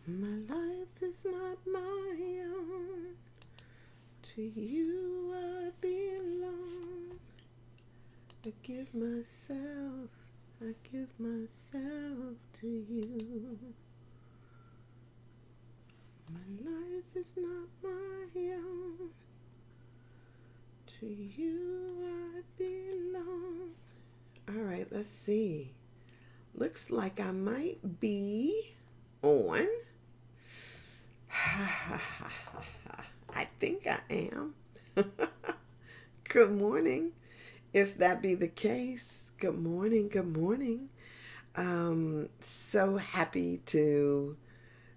My life is not my own. To you I belong. I give myself to you. My life is not my own. To you I belong. All right, let's see. Looks like I might be on. I think I am. Good morning. If that be the case, good morning. Good morning. So happy to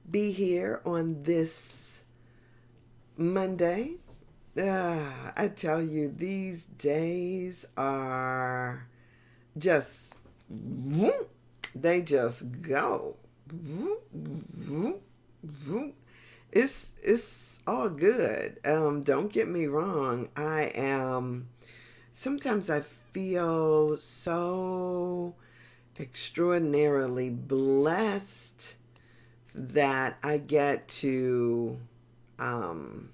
be here on this Monday. I tell you, these days are just, they just go. It's all good. Don't get me wrong. Sometimes I feel so extraordinarily blessed that I get to, um,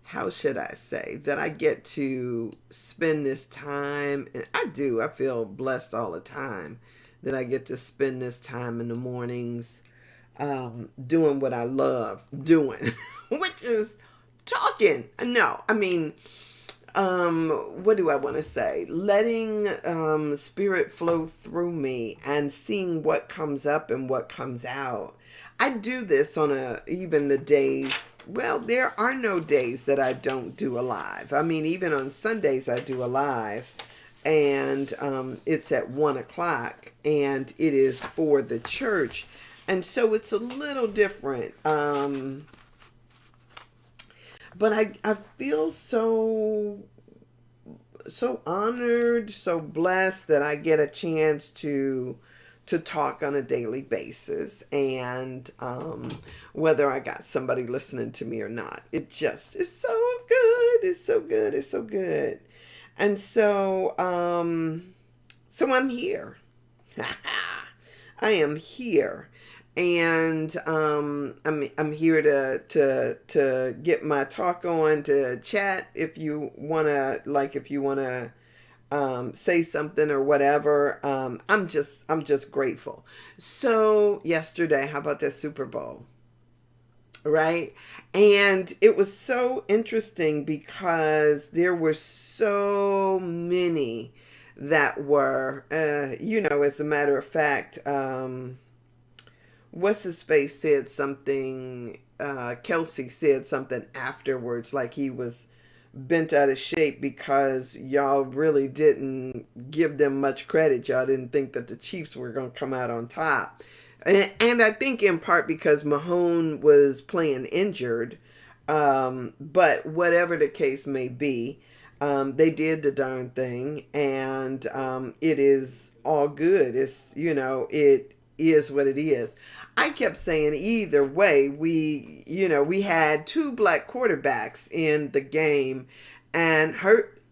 how should I say, that I get to spend this time. And I do, I feel blessed all the time that I get to spend this time in the mornings doing what I love doing, which is talking. No, I mean, what do I want to say? Letting spirit flow through me and seeing what comes up and what comes out. I do this on even the days. Well, there are no days that I don't do a live. I mean, even on Sundays I do a live, and it's at 1 o'clock, and it is for the church, and so it's a little different. But I feel so honored, so blessed that I get a chance to talk on a daily basis, and whether I got somebody listening to me or not, it just is so good. It's so good. It's so good. And so I'm here. I am here, and I'm here to get my talk on, to chat if you wanna, say something or whatever. I'm just grateful. So yesterday, how about that Super Bowl? Right? And it was so interesting because there were so many that were, as a matter of fact, what's his face said something, Kelsey said something afterwards, like he was bent out of shape because y'all really didn't give them much credit. Y'all didn't think that the Chiefs were going to come out on top. And I think in part because Mahone was playing injured. But whatever the case may be, they did the darn thing, and it is all good. It is what it is. I kept saying either way, we had two black quarterbacks in the game, and Hurt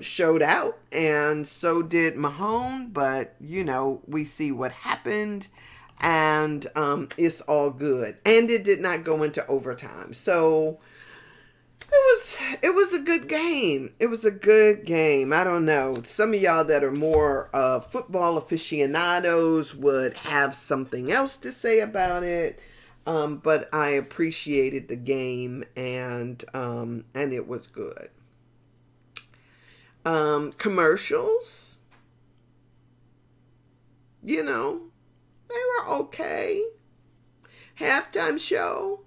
showed out, and so did Mahone. But we see what happened, and it's all good. And it did not go into overtime, so it was a good game. It was a good game. I don't know. Some of y'all that are more football aficionados would have something else to say about it. But I appreciated the game, and it was good. Commercials, they were okay. Halftime show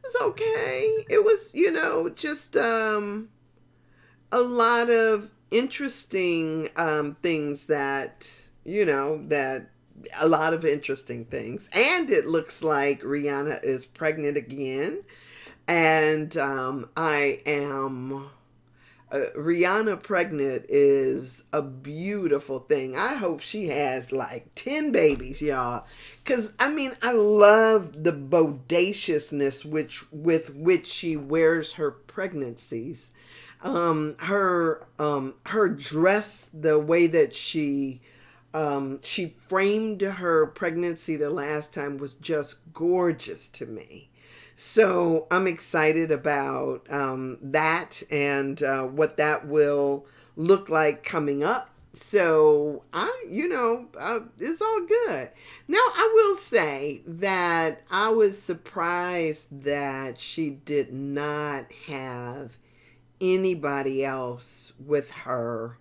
was okay. It was, just a lot of interesting things that a lot of interesting things. And it looks like Rihanna is pregnant again. And I am. Rihanna pregnant is a beautiful thing. I hope she has like 10 babies, y'all. Because, I mean, I love the bodaciousness with which she wears her pregnancies. Her dress, the way that she She framed her pregnancy the last time was just gorgeous to me. So I'm excited about that and what that will look like coming up. So it's all good. Now I will say that I was surprised that she did not have anybody else with her,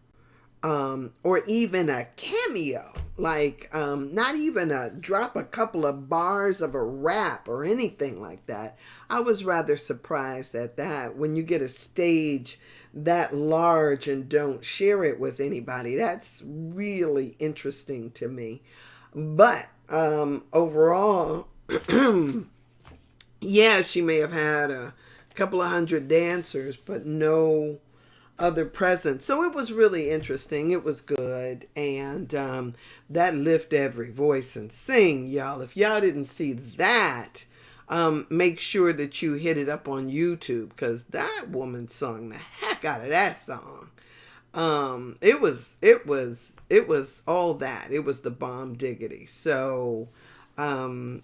or even a cameo, like not even a drop a couple of bars of a rap or anything like that. I was rather surprised at that. When you get a stage that large and don't share it with anybody, that's really interesting to me. But overall, yeah, she may have had a couple of hundred dancers, but no other presents. So it was really interesting. It was good. And that Lift Every Voice and Sing, y'all. If y'all didn't see that, make sure that you hit it up on YouTube, because that woman sung the heck out of that song. It was all that. It was the bomb diggity. So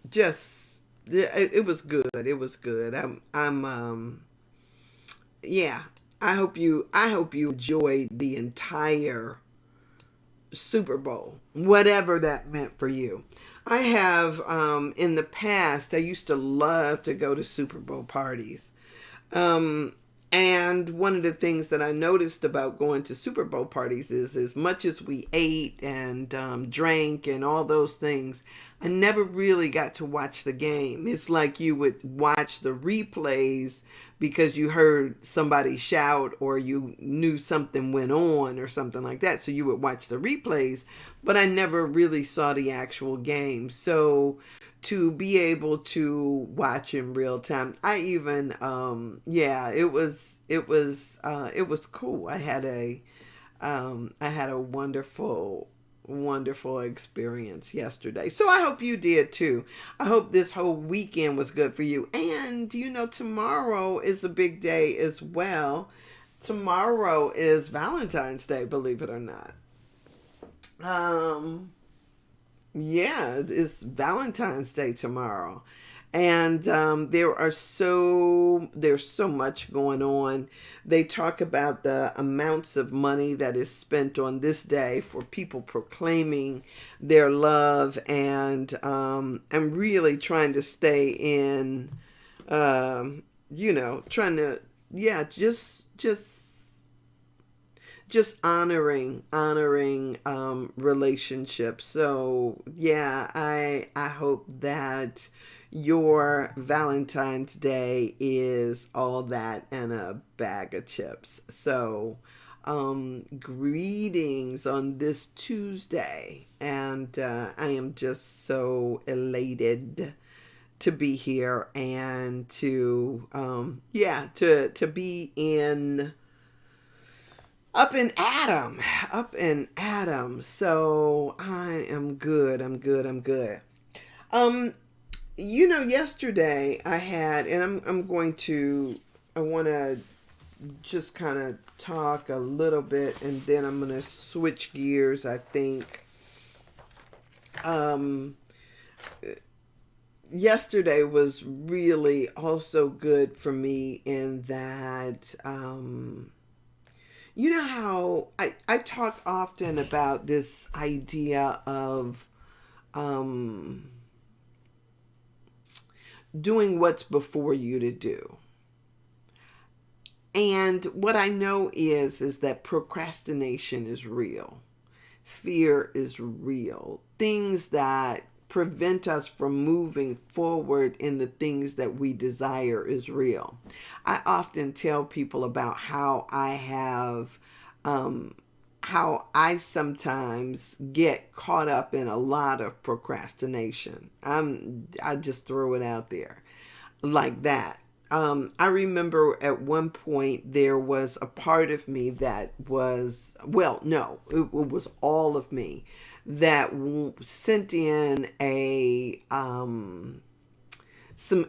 just it was good. It was good. Yeah, I hope you enjoyed the entire Super Bowl, whatever that meant for you. I have in the past, I used to love to go to Super Bowl parties. Um, and one of the things that I noticed about going to Super Bowl parties is, as much as we ate and drank and all those things, I never really got to watch the game. It's like you would watch the replays because you heard somebody shout or you knew something went on or something like that. So you would watch the replays, but I never really saw the actual game. So to be able to watch in real time, I even yeah, it was cool. I had a wonderful experience yesterday. So I hope you did too. I hope this whole weekend was good for you. And tomorrow is a big day as well. Tomorrow is Valentine's Day, believe it or not. Um yeah, it's Valentine's Day tomorrow. And there's so much going on. They talk about the amounts of money that is spent on this day for people proclaiming their love, and really trying to stay in, trying to, yeah, just honoring relationships. So yeah, I hope that your Valentine's Day is all that and a bag of chips. So greetings on this Tuesday, and I am just so elated to be here and to be in up in Adam. So I am good. I'm good. Um, yesterday I had, and I want to just kind of talk a little bit, and then I'm going to switch gears, I think. Um, Yesterday was really also good for me in that, you know how I talk often about this idea of um, doing what's before you to do. And what I know is that procrastination is real. Fear is real. Things that prevent us from moving forward in the things that we desire is real. I often tell people about how I sometimes get caught up in a lot of procrastination. I just throw it out there like that. I remember at one point there was a part of me that was, well, no, it was all of me that sent in a some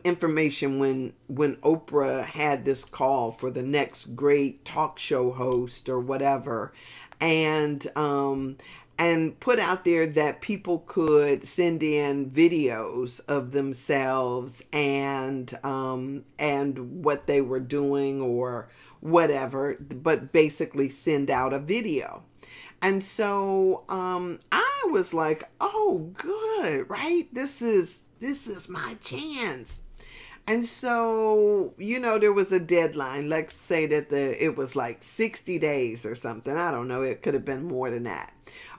information when Oprah had this call for the next great talk show host or whatever, and and put out there that people could send in videos of themselves and what they were doing or whatever, but basically send out a video. And so I was like, oh, good, right? This is my chance. And so, there was a deadline. Let's say that it was like 60 days or something. I don't know. It could have been more than that.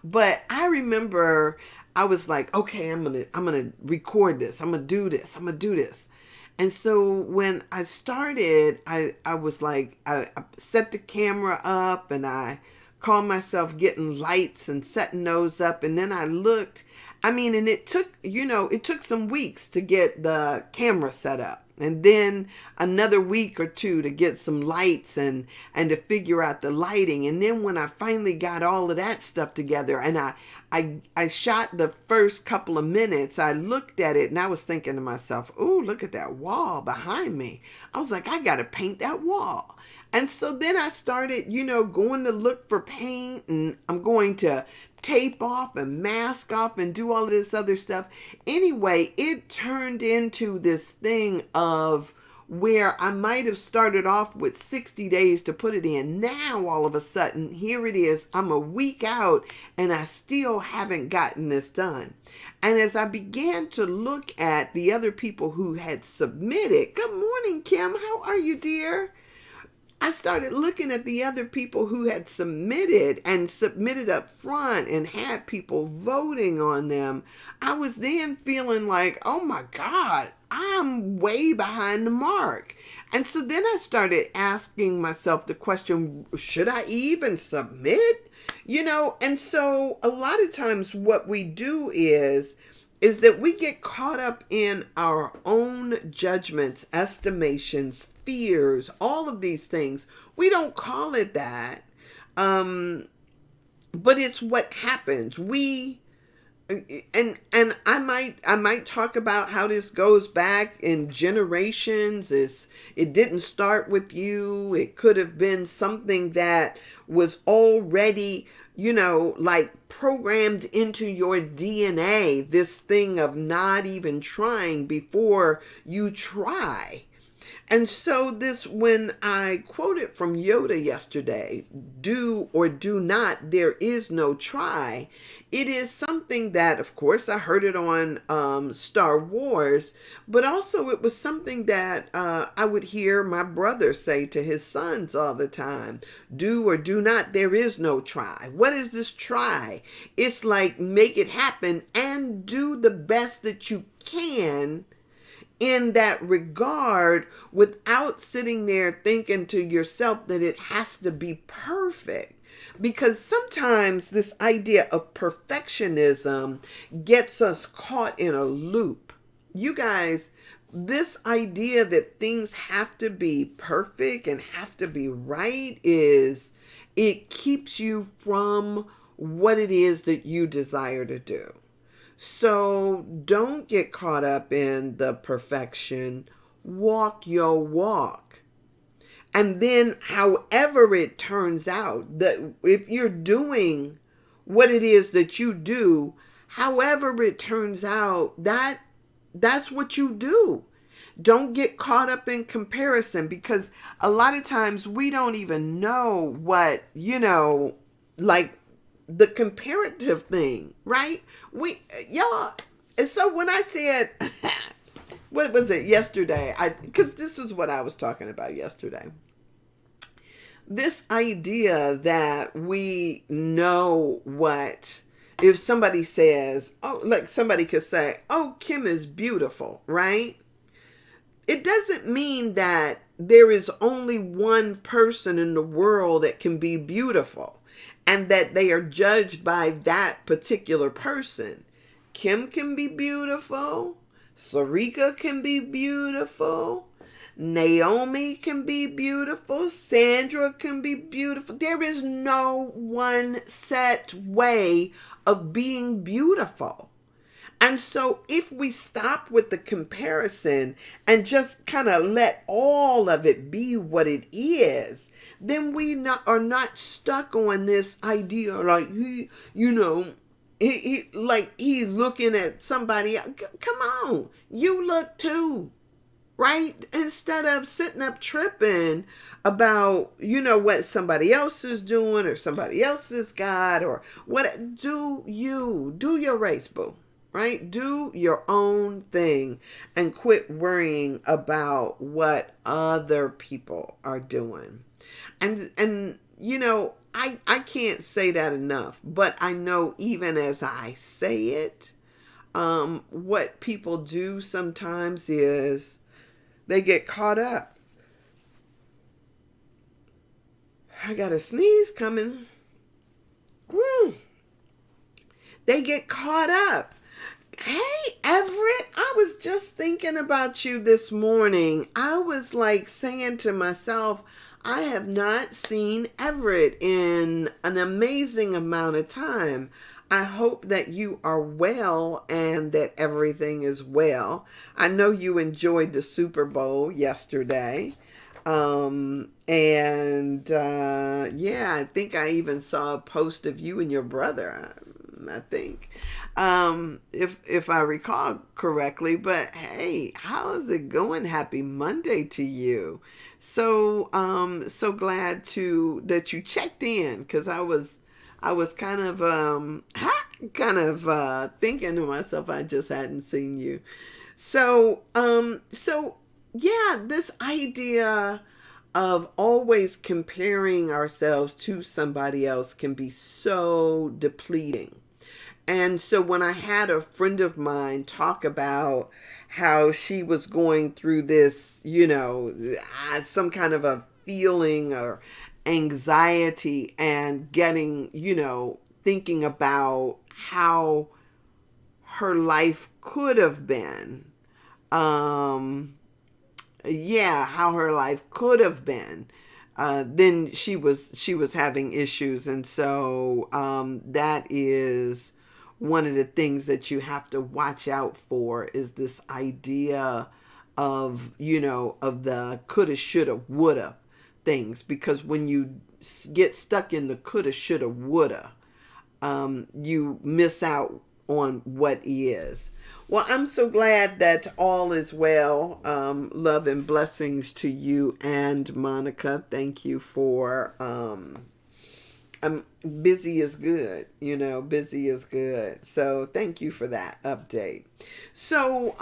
But I remember I was like, okay, I'm going to record this. I'm going to do this. I'm going to do this. And so when I started, I was like, I set the camera up and I called myself getting lights and setting those up. And then I looked, and it took some weeks to get the camera set up. And then another week or two to get some lights and to figure out the lighting. And then when I finally got all of that stuff together and I shot the first couple of minutes, I looked at it and I was thinking to myself, ooh, look at that wall behind me. I was like, I got to paint that wall. And so then I started, going to look for paint, and I'm going to tape off and mask off and do all of this other stuff. Anyway, it turned into this thing of where I might have started off with 60 days to put it in. Now, all of a sudden, here it is. I'm a week out and I still haven't gotten this done. And as I began to look at the other people who had submitted, good morning, Kim. How are you, dear? I started looking at the other people who had submitted up front and had people voting on them. I was then feeling like, oh my God, I'm way behind the mark. And so then I started asking myself the question, should I even submit? And so a lot of times what we do is that we get caught up in our own judgments, estimations, fears, all of these things. We don't call it that, but it's what happens. And I might talk about how this goes back in generations. It didn't start with you. It could have been something that was already, like programmed into your DNA, this thing of not even trying before you try. And so when I quoted from Yoda yesterday, do or do not, there is no try. It is something that, of course, I heard it on Star Wars, but also it was something that I would hear my brother say to his sons all the time. Do or do not, there is no try. What is this try? It's like make it happen and do the best that you can in that regard without sitting there thinking to yourself that it has to be perfect. Because sometimes this idea of perfectionism gets us caught in a loop. You guys, this idea that things have to be perfect and have to be right it keeps you from what it is that you desire to do. So don't get caught up in the perfection. Walk your walk. And then however it turns out, that if you're doing what it is that you do, however it turns out, that's what you do. Don't get caught up in comparison, because a lot of times we don't even know what, like the comparative thing, right? So when I said, what was it yesterday? Because this is what I was talking about yesterday. This idea that we know what, if somebody says, oh, like somebody could say, oh, Kim is beautiful, right? It doesn't mean that there is only one person in the world that can be beautiful, and that they are judged by that particular person. Kim can be beautiful. Sarika can be beautiful. Naomi can be beautiful. Sandra can be beautiful. There is no one set way of being beautiful. And so if we stop with the comparison and just kind of let all of it be what it is, then are not stuck on this idea like he looking at somebody. Come on, you look too, right? Instead of sitting up tripping about what somebody else is doing or somebody else's got or what. Do your race, boo, right? Do your own thing and quit worrying about what other people are doing. And I can't say that enough, but I know even as I say it, what people do sometimes is they get caught up. I got a sneeze coming. They get caught up. Hey, Everett, I was just thinking about you this morning. I was like saying to myself, I have not seen Everett in an amazing amount of time. I hope that you are well and that everything is well. I know you enjoyed the Super Bowl yesterday. Yeah, I think I even saw a post of you and your brother. I think, if I recall correctly. But hey, how is it going? Happy Monday to you. So glad that you checked in, because I was kind of thinking to myself, I just hadn't seen you. So yeah, this idea of always comparing ourselves to somebody else can be so depleting. And so when I had a friend of mine talk about how she was going through this, some kind of a feeling or anxiety and getting, thinking about how her life could have been, how her life could have been, then she was having issues. And so that is one of the things that you have to watch out for, is this idea of of the coulda, shoulda, woulda things. Because when you get stuck in the coulda, shoulda, woulda, you miss out on what is. Well, I'm so glad that all is well. Love and blessings to you and Monica. Thank you for, I'm busy is good, busy is good. So thank you for that update. So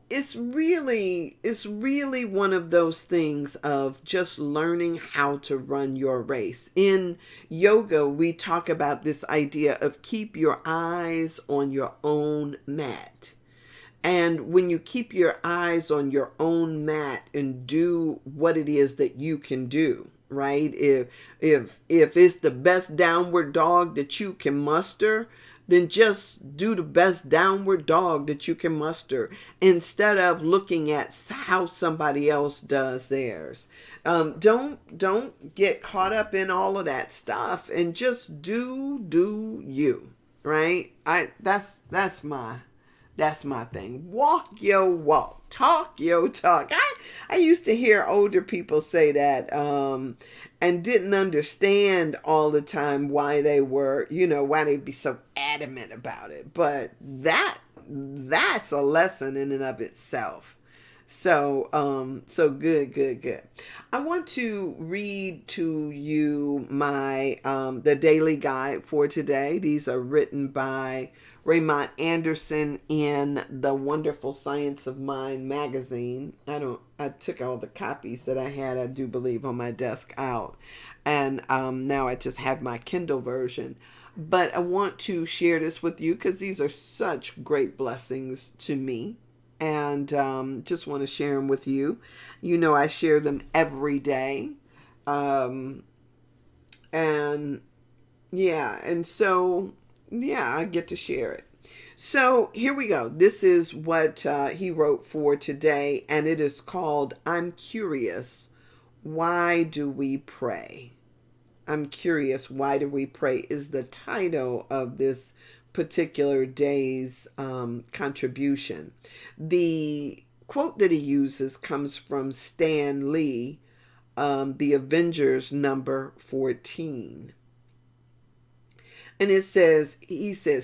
it's really one of those things of just learning how to run your race. In yoga, we talk about this idea of keep your eyes on your own mat. And when you keep your eyes on your own mat and do what it is that you can do, right? If it's the best downward dog that you can muster, then just do the best downward dog that you can muster, instead of looking at how somebody else does theirs. Don't get caught up in all of that stuff, and just do you, right? That's my thing. Walk your walk, talk your talk. I used to hear older people say that, and didn't understand all the time why they were, why they'd be so adamant about it. But that's a lesson in and of itself. So good. I want to read to you my the daily guide for today. These are written by Raymond Anderson in the Wonderful Science of Mind magazine. I took all the copies that I had, I do believe, on my desk out. And now I just have my Kindle version. But I want to share this with you because these are such great blessings to me. And just want to share them with you. I share them every day. And so I get to share it. So here we go. This is what he wrote for today, and it is called I'm Curious, Why Do We Pray? I'm Curious, Why Do We Pray is the title of this particular day's contribution. The quote that he uses comes from Stan Lee, The Avengers number 14. And it says,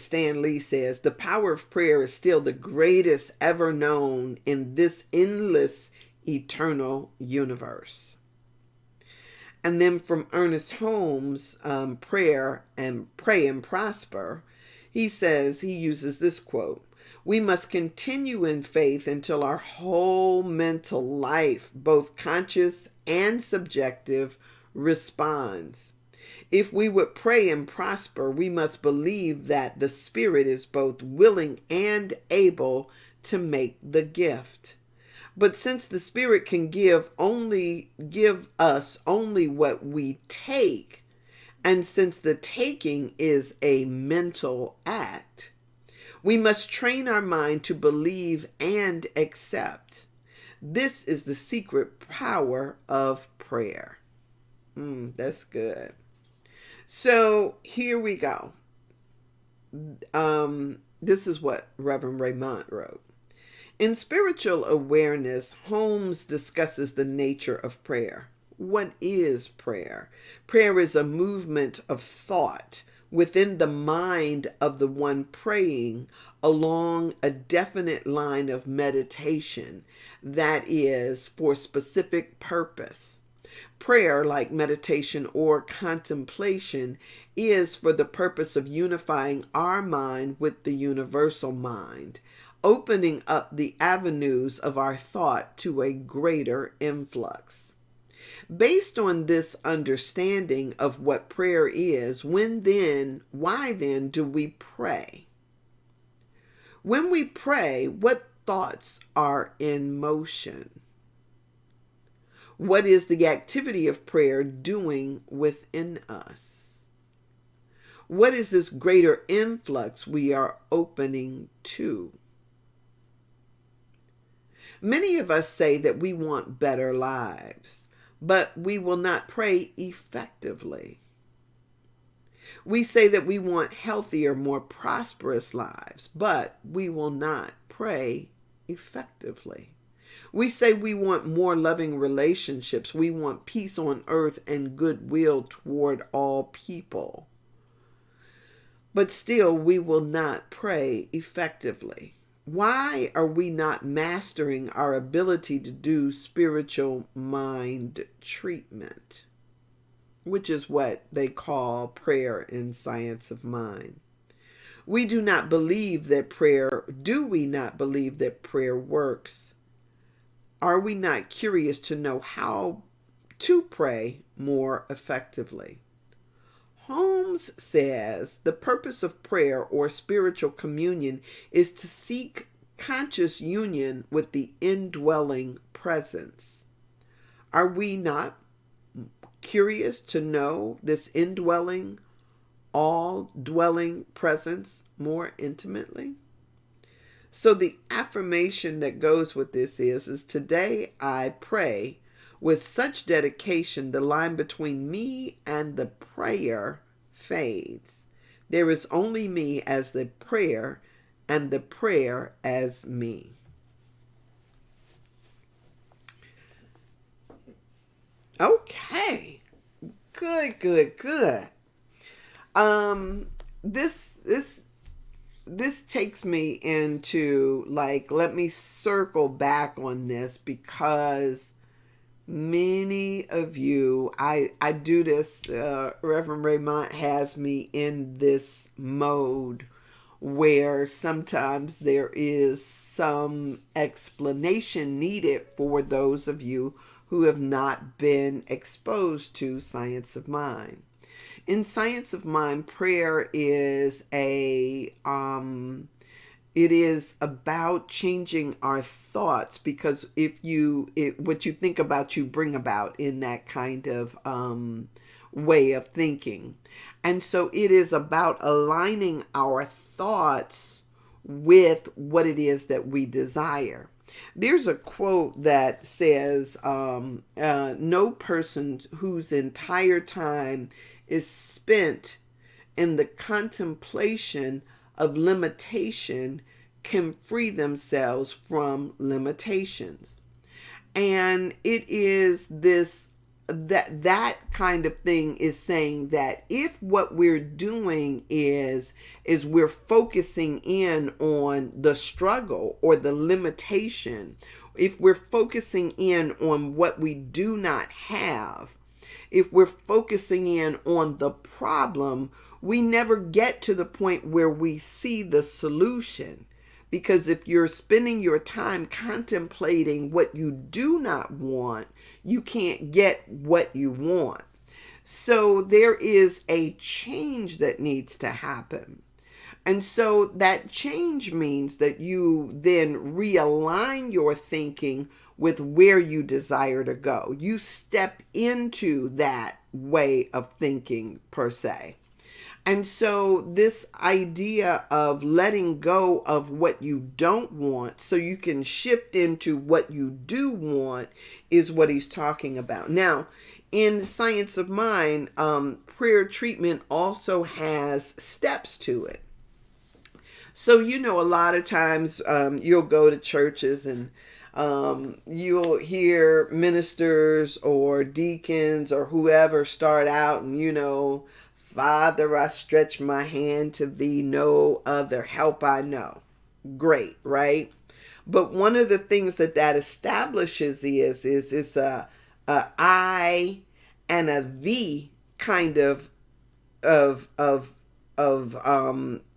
Stan Lee says, the power of prayer is still the greatest ever known in this endless, eternal universe. And then from Ernest Holmes' Pray and Prosper, he says, he uses this quote: we must continue in faith until our whole mental life, both conscious and subjective, responds. If we would pray and prosper, we must believe that the Spirit is both willing and able to make the gift. But since the Spirit can give us only what we take, and since the taking is a mental act, we must train our mind to believe and accept. This is the secret power of prayer. That's good. So here we go. This is what Reverend Raymond wrote. In Spiritual Awareness, Holmes discusses the nature of prayer. What is prayer? Prayer is a movement of thought within the mind of the one praying along a definite line of meditation that is for specific purpose. Prayer, like meditation or contemplation, is for the purpose of unifying our mind with the universal mind, opening up the avenues of our thought to a greater influx. Based on this understanding of what prayer is, why then do we pray? When we pray, what thoughts are in motion? What is the activity of prayer doing within us? What is this greater influx we are opening to? Many of us say that we want better lives, but we will not pray effectively. We say that we want healthier, more prosperous lives, but we will not pray effectively. We say we want more loving relationships. We want peace on earth and goodwill toward all people. But still, we will not pray effectively. Why are we not mastering our ability to do spiritual mind treatment, which is what they call prayer in Science of Mind? We do not believe that prayer, do we not believe that prayer works? Are we not curious to know how to pray more effectively? Holmes says the purpose of prayer or spiritual communion is to seek conscious union with the indwelling presence. Are we not curious to know this indwelling, all-dwelling presence more intimately? So the affirmation that goes with this is today I pray with such dedication the line between me and the prayer fades. There is only me as the prayer and the prayer as me. Okay. Good. This takes me into, let me circle back on this because many of you, I do this, Reverend Raymond has me in this mode where sometimes there is some explanation needed for those of you who have not been exposed to Science of Mind. In Science of Mind, prayer is it is about changing our thoughts, because what you think about, you bring about in that kind of way of thinking. And so it is about aligning our thoughts with what it is that we desire. There's a quote that says, no person whose entire time is spent in the contemplation of limitation can free themselves from limitations. And it is this that kind of thing is saying that if what we're doing is we're focusing in on the struggle or the limitation, if we're focusing in on what we do not have, if we're focusing in on the problem, we never get to the point where we see the solution. Because if you're spending your time contemplating what you do not want, you can't get what you want. So there is a change that needs to happen. And so that change means that you then realign your thinking with where you desire to go. You step into that way of thinking, per se. And so this idea of letting go of what you don't want so you can shift into what you do want is what he's talking about. Now, in the Science of Mind, prayer treatment also has steps to it. So, a lot of times you'll go to churches and you'll hear ministers or deacons or whoever start out and, Father, I stretch my hand to thee, no other help I know. Great, right? But one of the things that establishes is a I and a thee kind of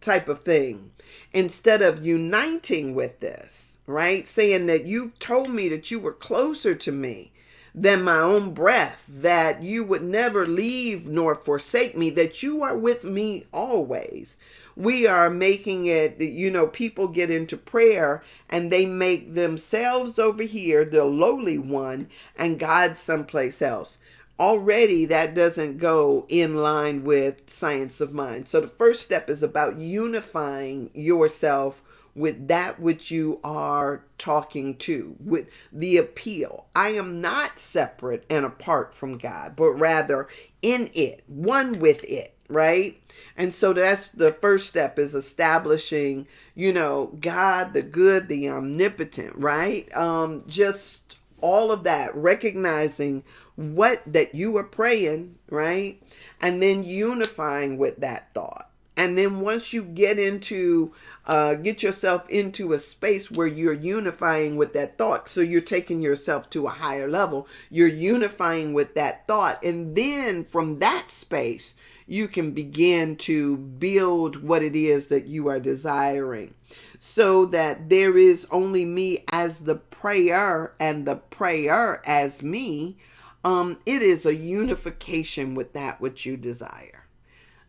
type of thing, instead of uniting with this, right? Saying that you told me that you were closer to me than my own breath, that you would never leave nor forsake me, that you are with me always. We are making it, people get into prayer and they make themselves over here the lowly one and God someplace else. Already that doesn't go in line with Science of Mind. So the first step is about unifying yourself with that which you are talking to, with the appeal. I am not separate and apart from God, but rather in it, one with it, right? And so that's the first step, is establishing, God, the good, the omnipotent, right? Just all of that, recognizing that you are praying, right? And then unifying with that thought. And then once you get yourself into a space where you're unifying with that thought, so you're taking yourself to a higher level, you're unifying with that thought, and then from that space you can begin to build what it is that you are desiring, so that there is only me as the prayer and the prayer as me. It is a unification with that which you desire.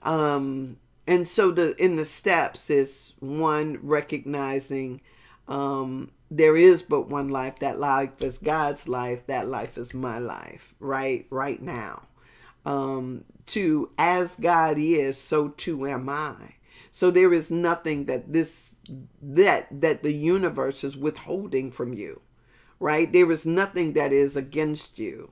And so in the steps is, one, recognizing there is but one life. That life is God's life. That life is my life, right now. Two, as God is, so too am I. So there is nothing that the universe is withholding from you, right? There is nothing that is against you.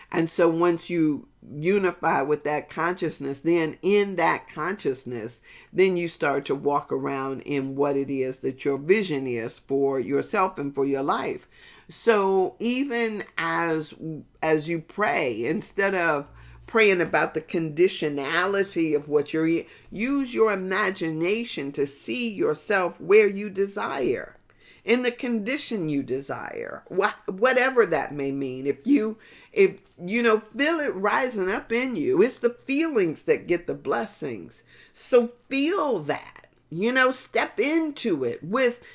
And so once you unify with that consciousness, then in that consciousness, then you start to walk around in what it is that your vision is for yourself and for your life. So even as you pray, instead of praying about the conditionality of what you're, use your imagination to see yourself where you desire, in the condition you desire, whatever that may mean. If you feel it rising up in you, it's the feelings that get the blessings. So feel that, step into it with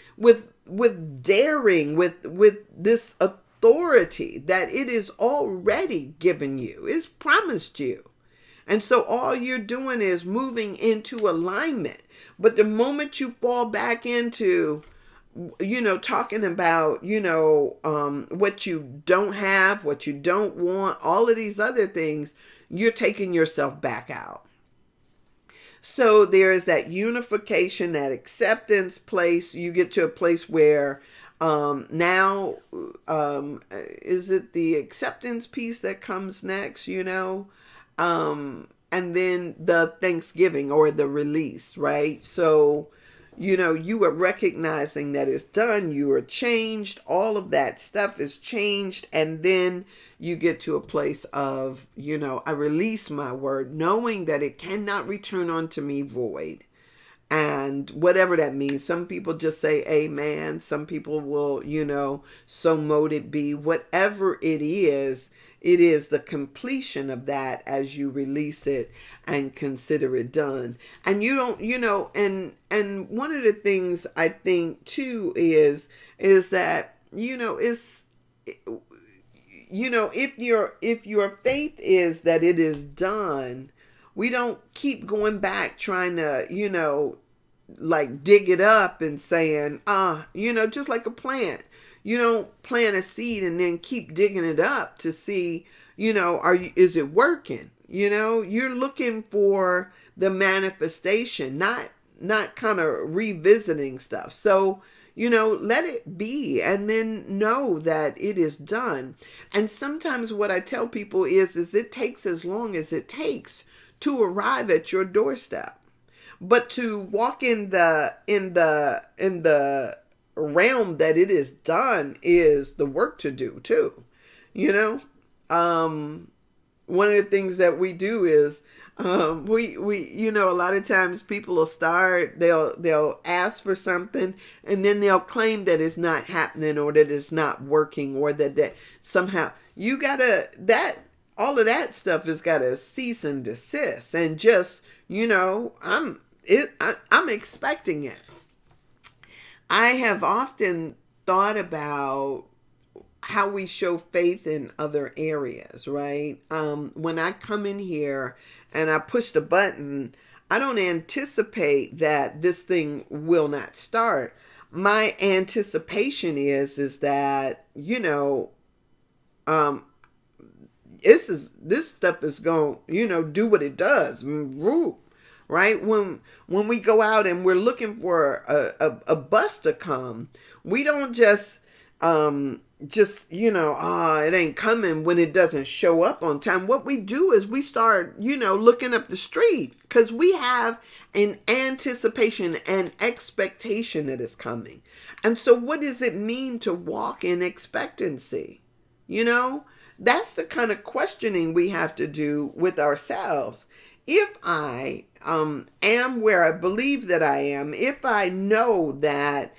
daring, with this authority that it is already given you. It's promised you. And so all you're doing is moving into alignment. But the moment you fall back into talking about, what you don't have, what you don't want, all of these other things, you're taking yourself back out. So there is that unification, that acceptance place. You get to a place where now, is it the acceptance piece that comes next, and then the thanksgiving or the release, right? So you are recognizing that it's done, you are changed, all of that stuff is changed, and then you get to a place of, I release my word, knowing that it cannot return unto me void. And whatever that means, some people just say amen. Some people will, so mote it be. Whatever it is the completion of that as you release it and consider it done. And you don't, and one of the things I think too is that, it's, if your faith is that it is done, we don't keep going back trying to, like dig it up and saying, just like a plant. You don't plant a seed and then keep digging it up to see, is it working? You're looking for the manifestation, not kind of revisiting stuff. So, let it be and then know that it is done. And sometimes what I tell people is it takes as long as it takes to arrive at your doorstep. But to walk in the realm that it is done is the work to do too. One of the things that we do is we a lot of times people will start, they'll ask for something and then they'll claim that it's not happening or that it's not working or that somehow you gotta, that all of that stuff has got to cease and desist, and just, I'm expecting it. I have often thought about how we show faith in other areas, right? When I come in here and I push the button, I don't anticipate that this thing will not start. My anticipation is that, this stuff is going to, do what it does. Right? When we go out and we're looking for a bus to come, we don't just it ain't coming when it doesn't show up on time. What we do is we start, looking up the street because we have an anticipation and expectation that it's coming. And so what does it mean to walk in expectancy? That's the kind of questioning we have to do with ourselves. If I am where I believe that I am, if I know that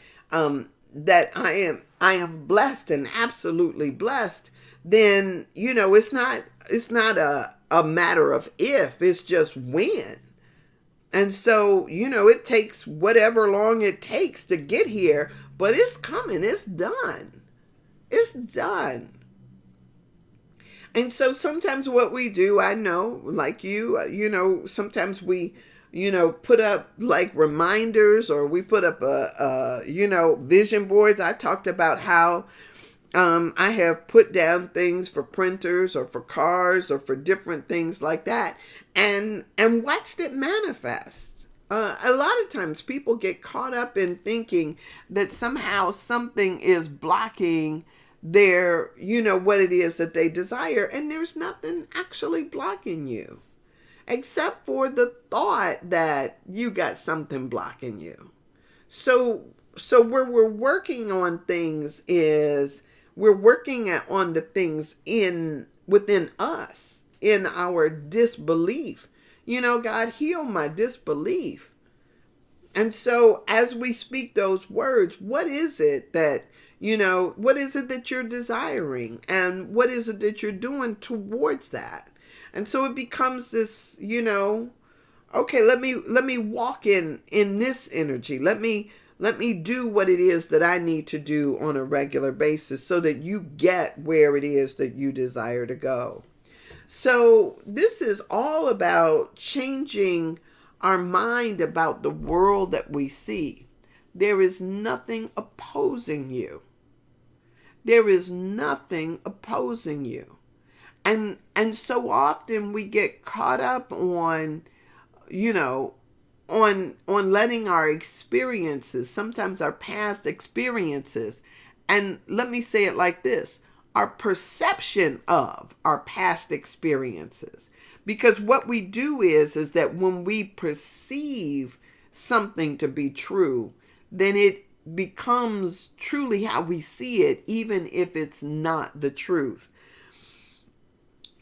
that I am blessed and absolutely blessed, then it's not a matter of if, it's just when. And so it takes whatever long it takes to get here, but it's coming, it's done. It's done. And so sometimes what we do, I know, like sometimes we, put up like reminders, or we put up vision boards. I talked about how I have put down things for printers or for cars or for different things like that, and watched it manifest. A lot of times people get caught up in thinking that somehow something is blocking their, what it is that they desire. And there's nothing actually blocking you except for the thought that you got something blocking you. So where we're working on things is we're working on the things within us, in our disbelief. God, heal my disbelief. And so as we speak those words, what is it that what is it that you're desiring? And what is it that you're doing towards that? And so it becomes this, okay, let me walk in this energy. Let me do what it is that I need to do on a regular basis so that you get where it is that you desire to go. So this is all about changing our mind about the world that we see. There is nothing opposing you. There is nothing opposing you. And so often we get caught up on, on letting our experiences, sometimes our past experiences, and let me say it like this, our perception of our past experiences. Because what we do is that when we perceive something to be true, then it becomes truly how we see it, even if it's not the truth.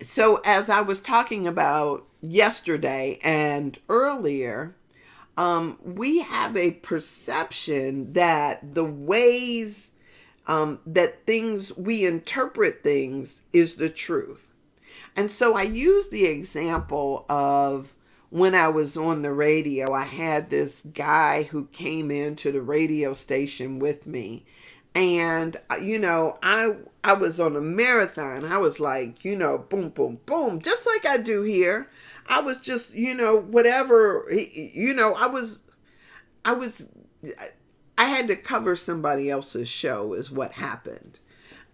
So as I was talking about yesterday and earlier, we have a perception that the ways that things we interpret things is the truth. And so I use the example of when I was on the radio. I had this guy who came into the radio station with me. And, I was on a marathon. I was like, boom, boom, boom, just like I do here. I was just, whatever, I had to cover somebody else's show is what happened.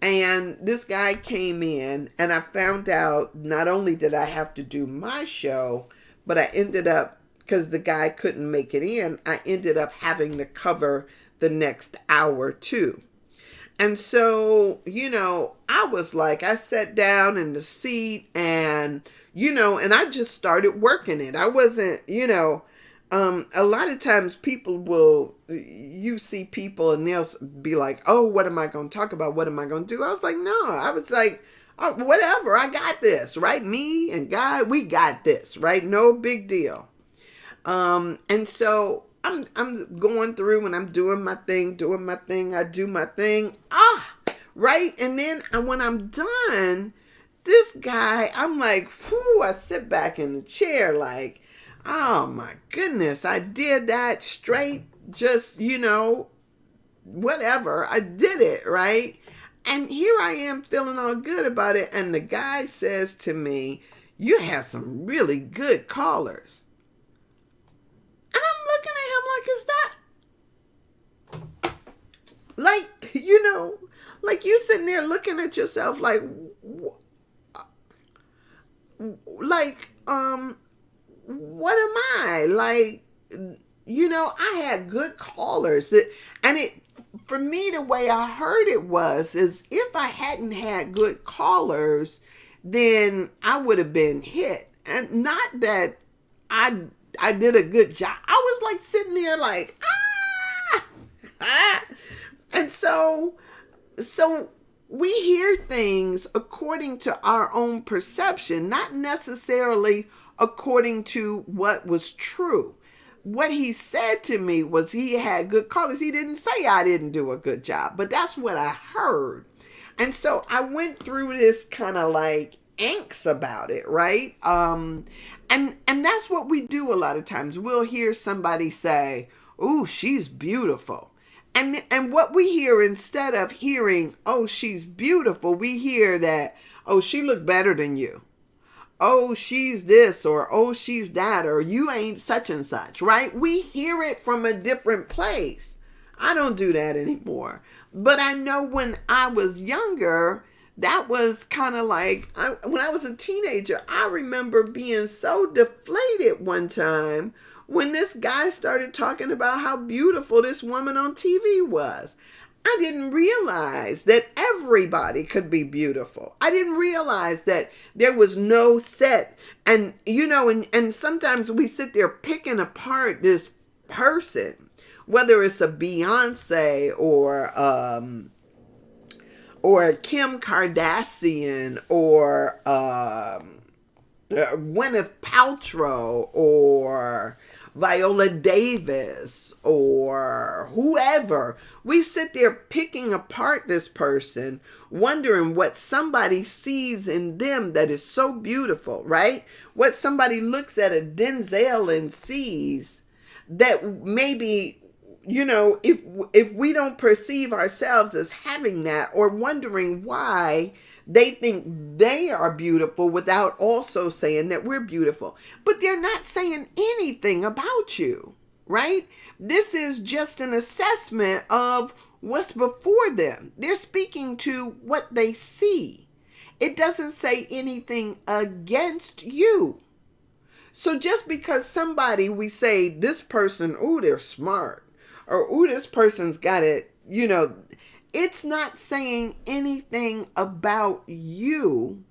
And this guy came in and I found out not only did I have to do my show, but I ended up, because the guy couldn't make it in, I ended up having to cover the next hour too. And so, I was like, I sat down in the seat and, and I just started working it. I wasn't, a lot of times you see people and they'll be like, oh, what am I going to talk about? What am I going to do? I was like, no, I was like, oh, whatever, I got this, right? Me and God, we got this, right? No big deal. And so I'm going through and I'm doing my thing, I do my thing. Right. And then when I'm done, this guy, I'm like, whew, I sit back in the chair like, oh my goodness, I did that straight, just, whatever. I did it, right? And here I am feeling all good about it. And the guy says to me, you have some really good callers. And I'm looking at him like, is that? Like, like you sitting there looking at yourself like, what am I? Like, I had good callers. For me, the way I heard it is if I hadn't had good callers, then I would have been hit. And not that I did a good job. I was like sitting there like, And so we hear things according to our own perception, not necessarily according to what was true. What he said to me was he had good callers. He didn't say I didn't do a good job, but that's what I heard. And so I went through this kind of like angst about it, right? And that's what we do a lot of times. We'll hear somebody say, "Ooh, she's beautiful." And what we hear, instead of hearing, "Oh, she's beautiful," we hear that, "Oh, she looked better than you. Oh, she's this," or "Oh, she's that," or "You ain't such and such," right? We hear it from a different place. I don't do that anymore. But I know when I was younger, that was kind of like, when I was a teenager, I remember being so deflated one time when this guy started talking about how beautiful this woman on TV was. I didn't realize that everybody could be beautiful. I didn't realize that there was no set. And, and sometimes we sit there picking apart this person, whether it's a Beyonce or Kim Kardashian or Gwyneth Paltrow or Viola Davis or whoever. We sit there picking apart this person, wondering what somebody sees in them that is so beautiful, right? What somebody looks at a Denzel and sees that maybe, if we don't perceive ourselves as having that, or wondering why they think they are beautiful without also saying that we're beautiful. But they're not saying anything about you, right? This is just an assessment of what's before them. They're speaking to what they see. It doesn't say anything against you. So just because we say this person, ooh, they're smart, or ooh, this person's got it, it's not saying anything about you,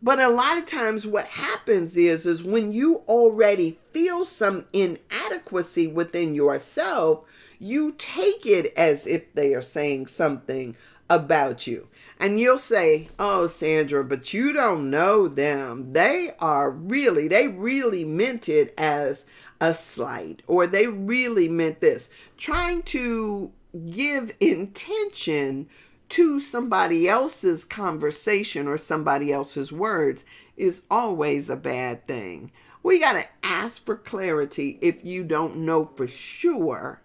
But a lot of times what happens is when you already feel some inadequacy within yourself, you take it as if they are saying something about you. And you'll say, "Oh, Sandra, but you don't know them. They really meant it as a slight, or they really meant this." Trying to give intention to somebody else's conversation or somebody else's words is always a bad thing. We got to ask for clarity if you don't know for sure,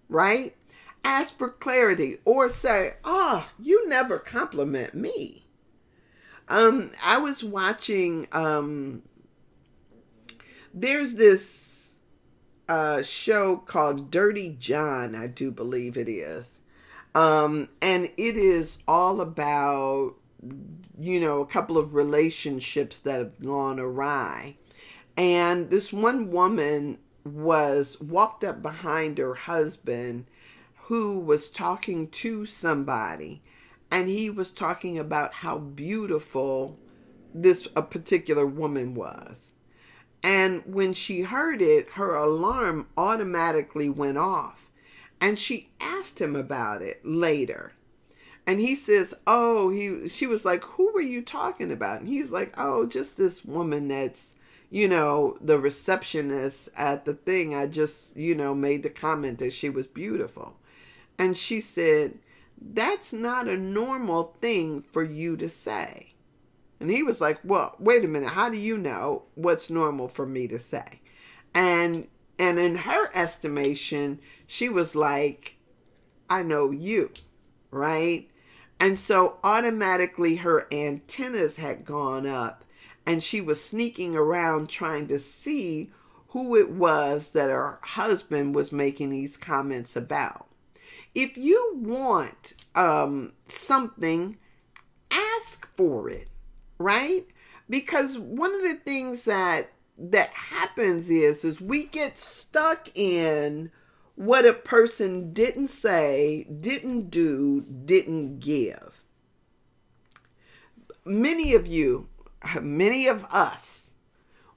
right? Ask for clarity, or say, "Oh, you never compliment me." I was watching, there's this show called Dirty John, I do believe it is. And it is all about, a couple of relationships that have gone awry. And this one woman walked up behind her husband, who was talking to somebody, and he was talking about how beautiful a particular woman was. And when she heard it, her alarm automatically went off. And she asked him about it later. And he says, she was like, "Who were you talking about?" And he's like, "Oh, just this woman that's, the receptionist at the thing. I just, made the comment that she was beautiful." And she said, "That's not a normal thing for you to say." And he was like, "Well, wait a minute. How do you know what's normal for me to say?" And in her estimation, she was like, "I know you," right? And so automatically her antennas had gone up, and she was sneaking around trying to see who it was that her husband was making these comments about. If you want something, ask for it, right? Because one of the things that happens is we get stuck in what a person didn't say, didn't do, didn't give. Many of us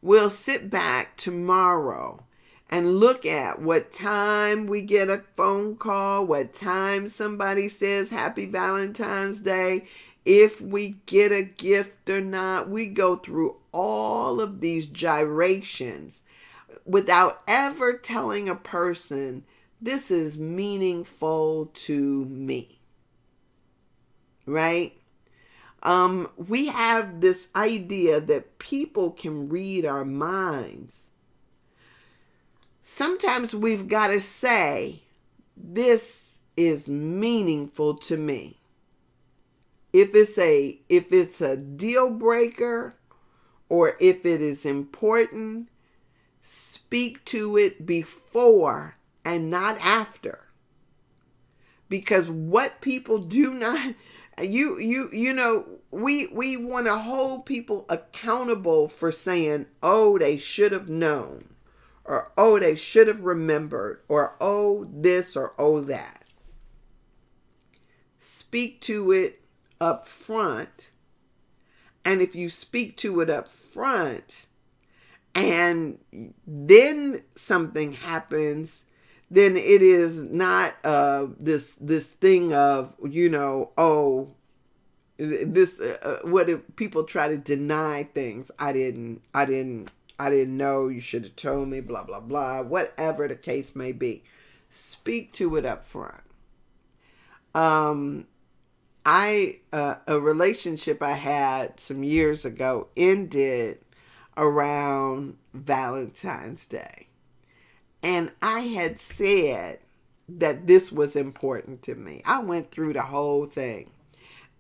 will sit back tomorrow and look at what time we get a phone call, what time somebody says Happy Valentine's Day, if we get a gift or not. We go through all of these gyrations without ever telling a person, "This is meaningful to me." Right? We have this idea that people can read our minds. Sometimes we've got to say, "This is meaningful to me." If it's a deal breaker, or if it is important, speak to it before and not after. Because what people do not, we want to hold people accountable for saying, "Oh, they should have known," or "Oh, they should have remembered," or "Oh, this," or "Oh, that." Speak to it up front. And if you speak to it up front and then something happens, then it is not this thing of, what if people try to deny things. I didn't know, you should have told me, blah blah blah, whatever the case may be. Speak to it up front. A relationship I had some years ago ended around Valentine's Day. And I had said that this was important to me. I went through the whole thing.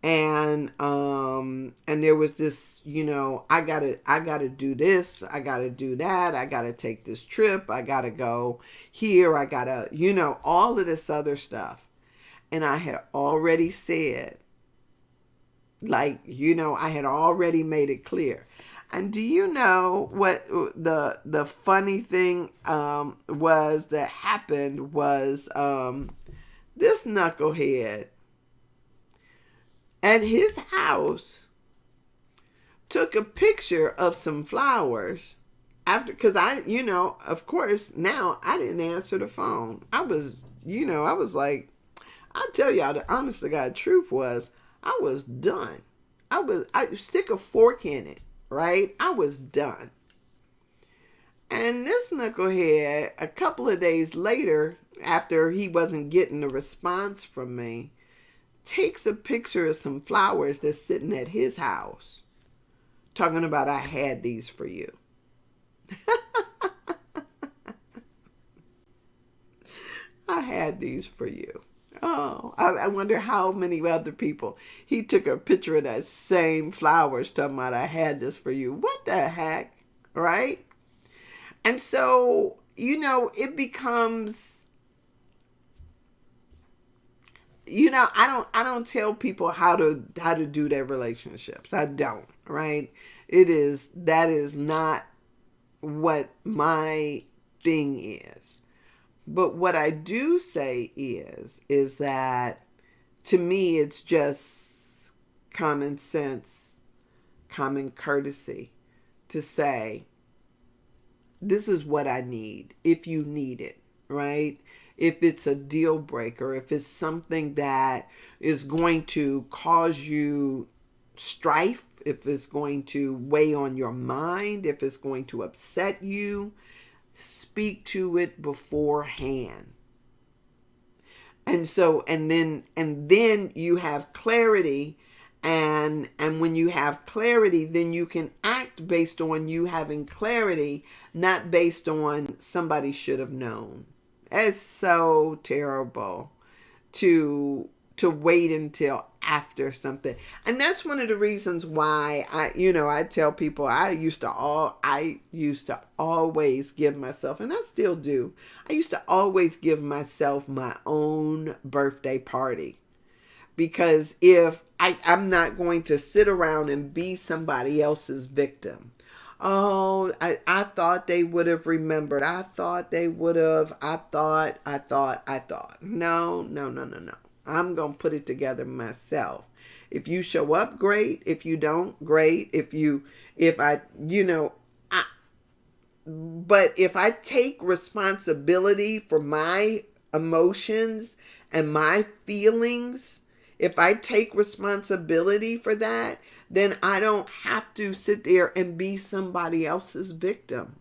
And there was this, I gotta do this, I gotta do that, I gotta take this trip, I gotta go here, I gotta, all of this other stuff. And I had already said, I had already made it clear. And do you know what the funny thing was that happened was this knucklehead at his house took a picture of some flowers after, because of course, now I didn't answer the phone. I was, I was like, I'll tell y'all the honest to God truth was, I was done. I stick a fork in it, right? I was done. And this knucklehead, a couple of days later, after he wasn't getting a response from me, takes a picture of some flowers that's sitting at his house, talking about, I had these for you. I had these for you. Oh, I wonder how many other people he took a picture of that same flowers talking about, I had this for you. What the heck, right? And so, it becomes, I don't tell people how to do their relationships. I don't, right? That is not what my thing is. But what I do say is that to me, it's just common sense, common courtesy to say, this is what I need, if you need it, right? If it's a deal breaker, if it's something that is going to cause you strife, if it's going to weigh on your mind, if it's going to upset you, speak to it beforehand. And so, and then you have clarity, and when you have clarity, then you can act based on you having clarity, not based on somebody should have known. It's so terrible to wait until after something. And that's one of the reasons why I tell people I used to always give myself, and I still do, I used to always give myself my own birthday party. Because if I'm not going to sit around and be somebody else's victim. Oh, I thought they would have remembered. I thought they would have. I thought. No. I'm going to put it together myself. If you show up, great. If you don't, great. But if I take responsibility for my emotions and my feelings, if I take responsibility for that, then I don't have to sit there and be somebody else's victim.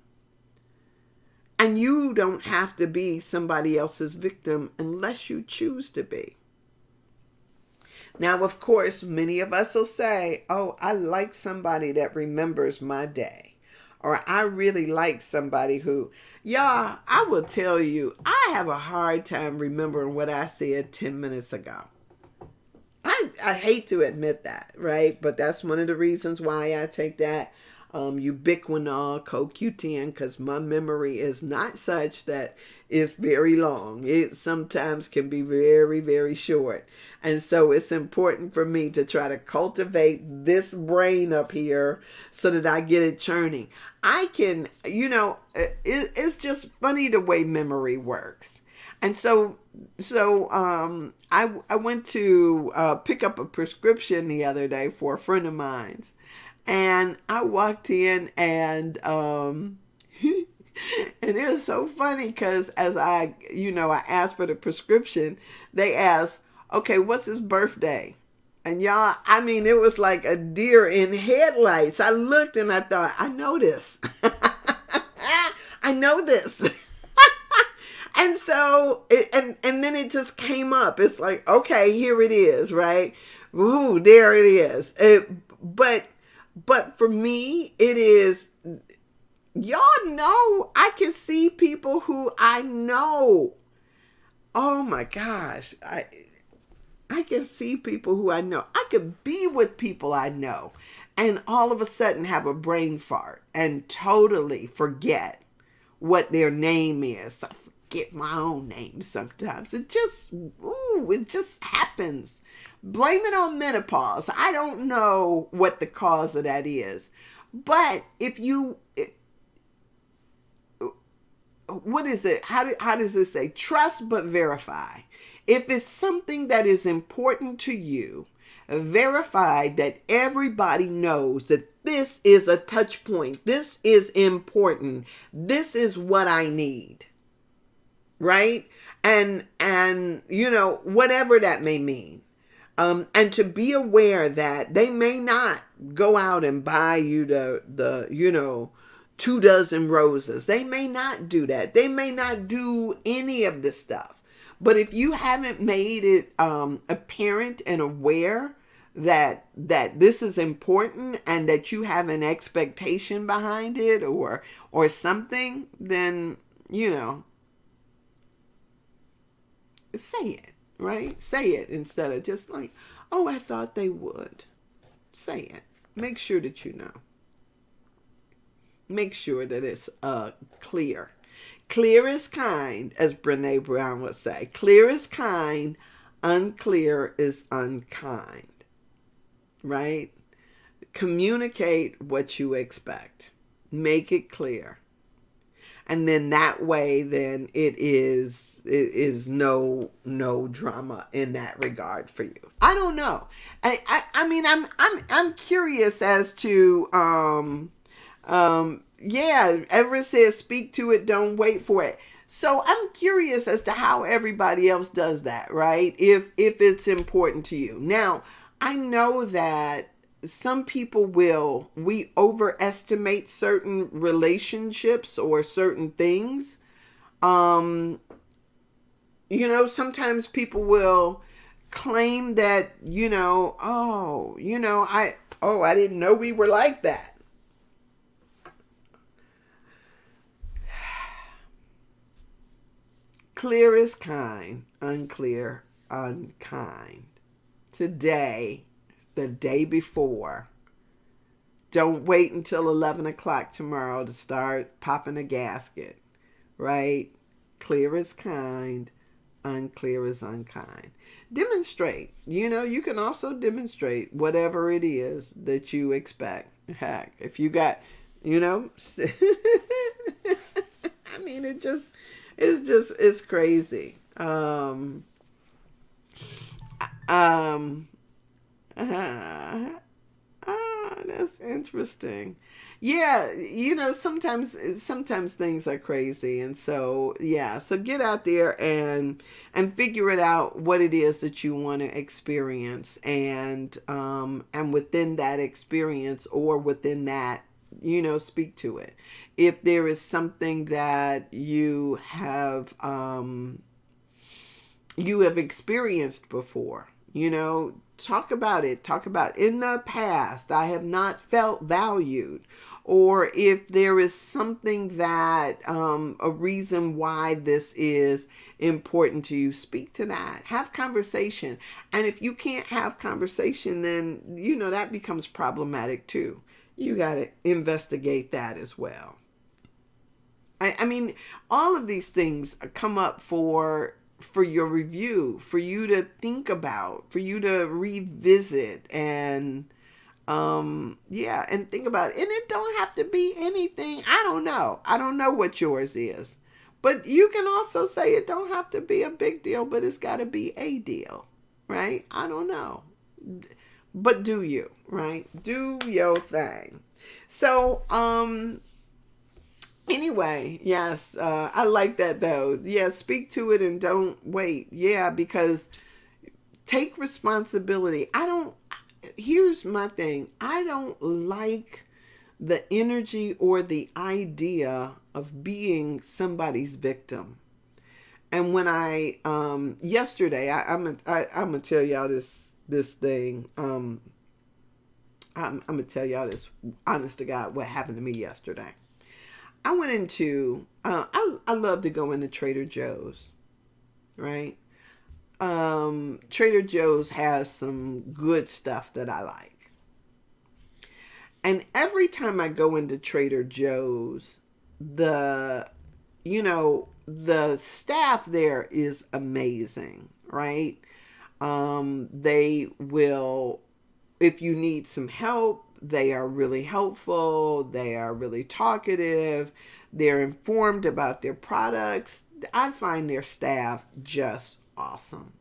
And you don't have to be somebody else's victim unless you choose to be. Now, of course, many of us will say, oh, I like somebody that remembers my day. Or I really like somebody who, y'all, I will tell you, I have a hard time remembering what I said 10 minutes ago. I hate to admit that, right? But that's one of the reasons why I take that ubiquinol CoQ10, because my memory is not such that it's very long. It sometimes can be very, very short. And so it's important for me to try to cultivate this brain up here so that I get it churning. I can, it's just funny the way memory works. And so I went to pick up a prescription the other day for a friend of mine's. And I walked in and and it was so funny because as I asked for the prescription, they asked, okay, what's his birthday? And y'all, it was like a deer in headlights. I looked and I thought, I know this. I know this. And so, and then it just came up. It's like, okay, here it is, right? Ooh, there it is. But for me, it is, y'all know, I can see people who I know. Oh my gosh. I can see people who I know. I could be with people I know and all of a sudden have a brain fart and totally forget what their name is. I forget my own name sometimes. It just happens. Blame it on menopause. I don't know what the cause of that is. But what is it? How does it say? Trust but verify. If it's something that is important to you, verified that everybody knows that this is a touch point. This is important. This is what I need. Right? And whatever that may mean. And to be aware that they may not go out and buy you the 2 dozen roses. They may not do that. They may not do any of this stuff. But if you haven't made it apparent and aware that this is important and that you have an expectation behind it or something, then say it, right? Say it instead of just like, oh, I thought they would. Say it. Make sure that you know. Make sure that it's clear. Clear is kind, as Brene Brown would say. Clear is kind, unclear is unkind. Right? Communicate what you expect. Make it clear. And then that way, then it is no drama in that regard for you. I don't know. I mean, I'm curious as to Everett says speak to it, don't wait for it. So I'm curious as to how everybody else does that, right? If it's important to you. Now, I know that some people we overestimate certain relationships or certain things. Sometimes people will claim that, I didn't know we were like that. Clear is kind, unclear, unkind. Today, the day before, don't wait until 11 o'clock tomorrow to start popping a gasket, right? Clear is kind, unclear is unkind. Demonstrate. You can also demonstrate whatever it is that you expect. Heck, if you got, I mean, it's crazy. That's interesting. Yeah, sometimes things are crazy, and so get out there and figure it out what it is that you want to experience, and within that experience or within that, speak to it. If there is something that you have experienced before, talk about it. Talk about in the past, I have not felt valued. Or if there is something that, a reason why this is important to you, speak to that. Have conversation. And if you can't have conversation, then, that becomes problematic too. You got to investigate that as well. I mean, all of these things come up for your review, for you to think about, for you to revisit and think about it. And it don't have to be anything. I don't know what yours is. But you can also say it don't have to be a big deal, but it's got to be a deal, right? I don't know. But do you, right? Do your thing. So, anyway, yes, I like that though. Yeah, speak to it and don't wait. Yeah, because take responsibility. Here's my thing. I don't like the energy or the idea of being somebody's victim. And when yesterday, I'm gonna tell y'all this thing. I'm gonna tell y'all this, honest to God, what happened to me yesterday. I went into, I love to go into Trader Joe's, right? Trader Joe's has some good stuff that I like. And every time I go into Trader Joe's, the staff there is amazing, right? They will, if you need some help, they are really helpful. They are really talkative. They're informed about their products. I find their staff just awesome.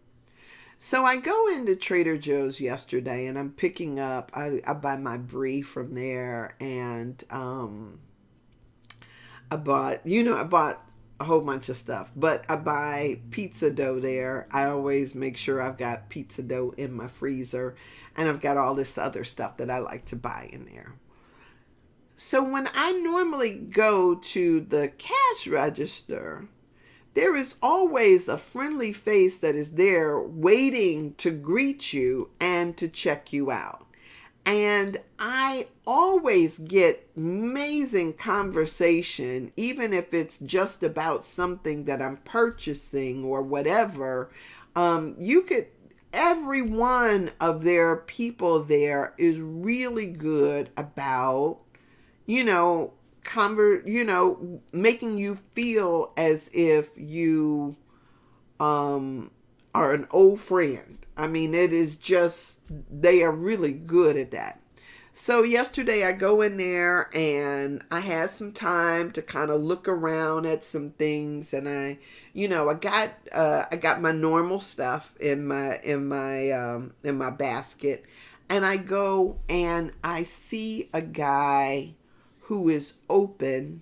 So I go into Trader Joe's yesterday and I'm picking up, I buy my brie from there, and I bought a whole bunch of stuff, but I buy pizza dough there. I always make sure I've got pizza dough in my freezer, and I've got all this other stuff that I like to buy in there. So when I normally go to the cash register, there is always a friendly face that is there waiting to greet you and to check you out. And I always get amazing conversation, even if it's just about something that I'm purchasing or whatever. Every one of their people there is really good about, you know, making you feel as if you are an old friend. I mean, it is just, they are really good at that. So yesterday I go in there and I had some time to kind of look around at some things, and I got my normal stuff in my basket, and I go and I see a guy who is open,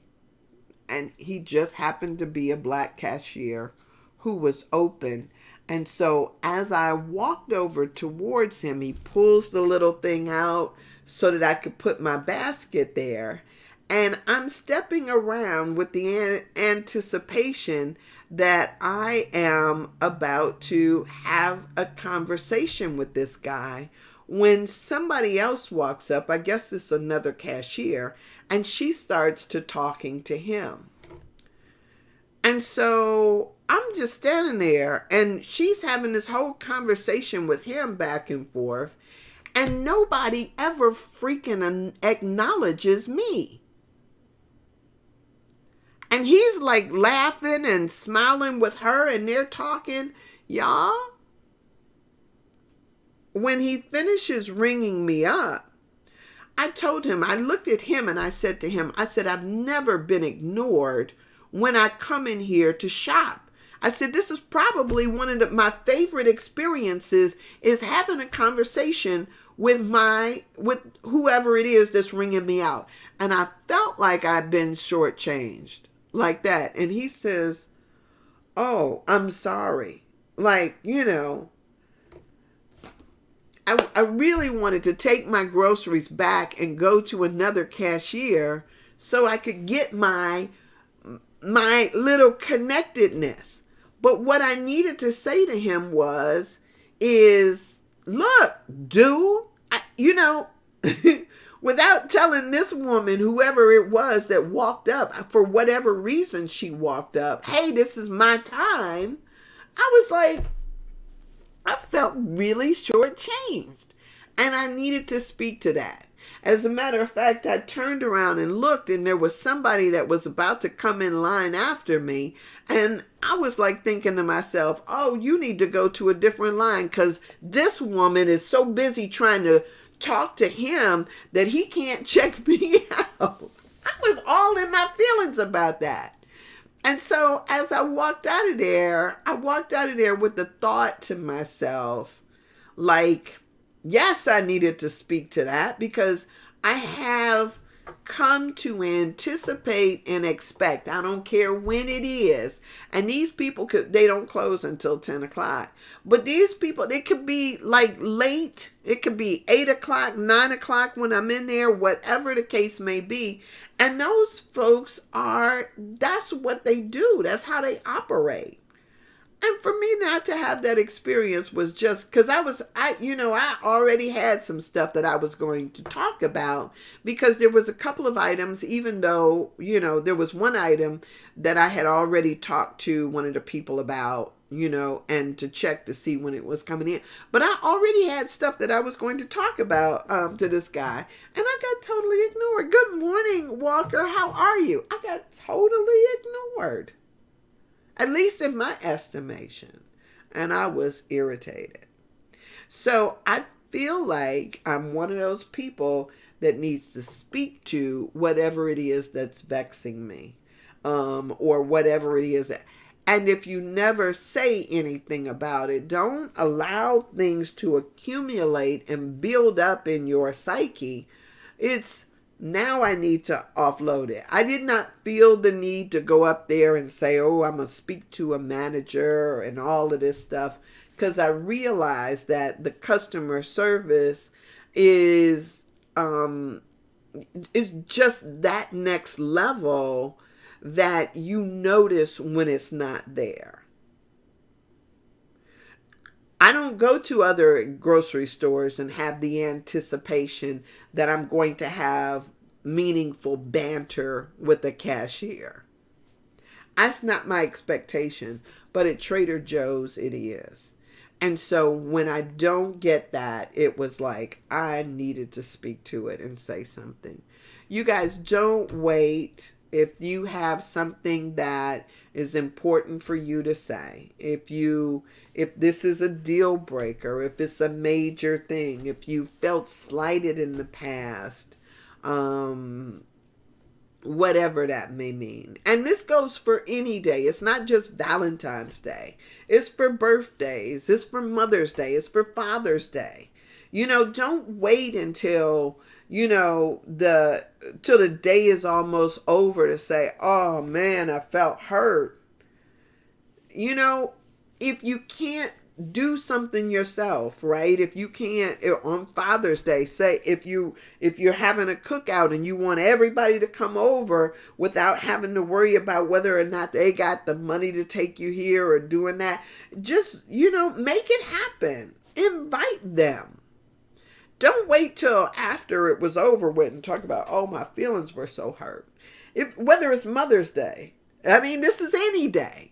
and he just happened to be a black cashier who was open. And so as I walked over towards him, he pulls the little thing out so that I could put my basket there. And I'm stepping around with the anticipation that I am about to have a conversation with this guy, when somebody else walks up. I guess it's another cashier, and she starts to talking to him. And so I'm just standing there, and she's having this whole conversation with him back and forth, and nobody ever freaking acknowledges me. And he's like laughing and smiling with her, and they're talking. Y'all, when he finishes ringing me up, I told him, I looked at him and I said to him, I said, I've never been ignored when I come in here to shop. I said, this is probably one of my favorite experiences, is having a conversation with whoever it is that's ringing me out. And I felt like I've been shortchanged like that. And he says, oh, I'm sorry. Like, I really wanted to take my groceries back and go to another cashier so I could get my little connectedness. But what I needed to say to him is, look, dude, without telling this woman, whoever it was that walked up, for whatever reason she walked up, hey, this is my time. I was like, I felt really shortchanged, and I needed to speak to that. As a matter of fact, I turned around and looked, and there was somebody that was about to come in line after me. And I was like thinking to myself, oh, you need to go to a different line, because this woman is so busy trying to talk to him that he can't check me out. I was all in my feelings about that. And so as I walked out of there with the thought to myself, like, yes, I needed to speak to that, because I have come to anticipate and expect. I don't care when it is. And these people they don't close until 10 o'clock. But these people, they could be like late. It could be 8 o'clock, 9 o'clock when I'm in there, whatever the case may be. And those folks that's what they do. That's how they operate. And for me not to have that experience was just because I already had some stuff that I was going to talk about, because there was a couple of items, even though, there was one item that I had already talked to one of the people about, and to check to see when it was coming in. But I already had stuff that I was going to talk about to this guy, and I got totally ignored. Good morning, Walker. How are you? I got totally ignored. At least in my estimation. And I was irritated. So I feel like I'm one of those people that needs to speak to whatever it is that's vexing me. Or whatever it is that. And if you never say anything about it, don't allow things to accumulate and build up in your psyche. It's now I need to offload it. I did not feel the need to go up there and say, oh, I'm going to speak to a manager and all of this stuff, because I realized that the customer service is just that next level that you notice when it's not there. I don't go to other grocery stores and have the anticipation that I'm going to have meaningful banter with the cashier. That's not my expectation, but at Trader Joe's it is. And so when I don't get that, it was like I needed to speak to it and say something. You guys, don't wait. If you have something that is important for you to say, if this is a deal breaker, if it's a major thing, if you felt slighted in the past, whatever that may mean. And this goes for any day. It's not just Valentine's Day. It's for birthdays. It's for Mother's Day. It's for Father's Day. Don't wait until till the day is almost over to say, oh man, I felt hurt. If you can't do something yourself, right? If you can't on Father's Day, say if you're having a cookout and you want everybody to come over without having to worry about whether or not they got the money to take you here or doing that, just, make it happen. Invite them. Don't wait till after it was over with and talk about, oh, my feelings were so hurt. Whether it's Mother's Day, this is any day.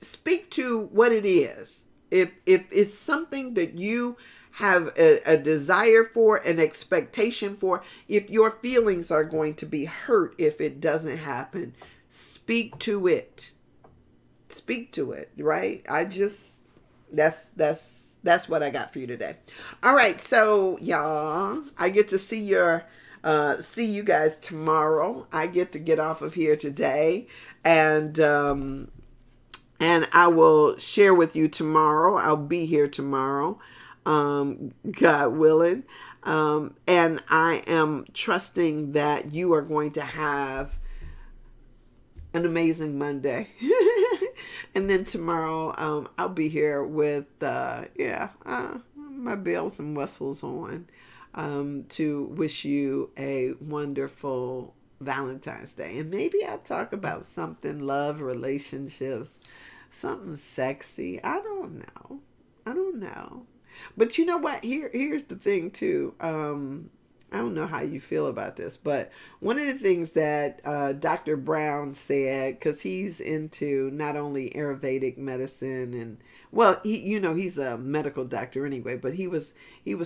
Speak to what it is. If it's something that you have a desire for, an expectation for, if your feelings are going to be hurt if it doesn't happen, speak to it. Speak to it, right? That's what I got for you today. All right, so y'all, I get to see you guys tomorrow. I get off of here today, and I will share with you tomorrow. I'll be here tomorrow, God willing, and I am trusting that you are going to have an amazing Monday. And then tomorrow, I'll be here with, my bells and whistles on, to wish you a wonderful Valentine's Day. And maybe I'll talk about something, love, relationships, something sexy. I don't know. But you know what? Here's the thing too. I don't know how you feel about this, but one of the things that Dr. Brown said, because he's into not only Ayurvedic medicine and, well, he's a medical doctor anyway, but he was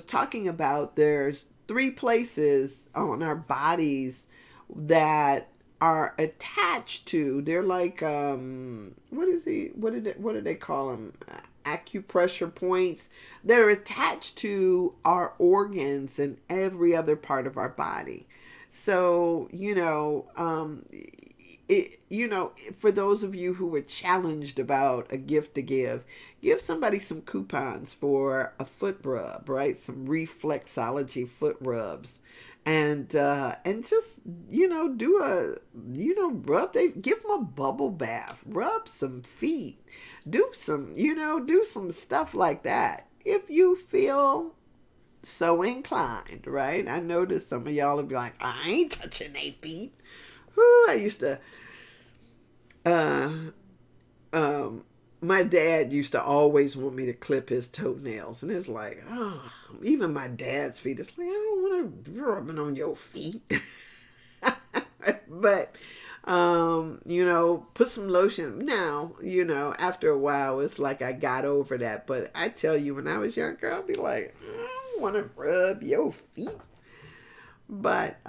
talking about there's 3 places on our bodies that are attached to, they're like, what do they call them? Acupressure points. They're attached to our organs and every other part of our body. So, for those of you who were challenged about a gift to give somebody some coupons for a foot rub, right? Some reflexology foot rubs. And just, do rub, give them a bubble bath, rub some feet, do some stuff like that. If you feel so inclined, right? I noticed some of y'all will be like, I ain't touching their feet. Whew, I used to, my dad used to always want me to clip his toenails. And it's like, even my dad's feet, it's like, I don't want to be rubbing on your feet. But, put some lotion. Now, after a while, it's like I got over that. But I tell you, when I was younger, I'd be like, I don't want to rub your feet. But,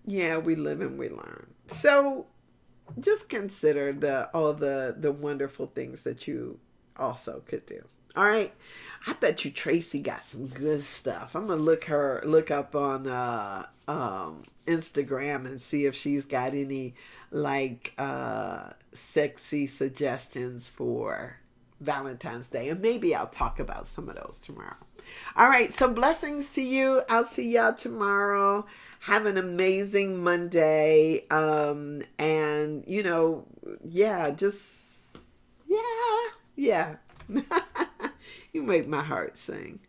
we live and we learn. So, just consider all the wonderful things that you also could do. All right. I bet you Tracy got some good stuff. I'm going to look up on Instagram and see if she's got any sexy suggestions for Valentine's Day. And maybe I'll talk about some of those tomorrow. All right. So blessings to you. I'll see y'all tomorrow. Have an amazing Monday. And, yeah, just, yeah. You make my heart sing.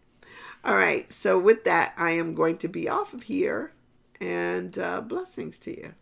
All right. So with that, I am going to be off of here. And blessings to you.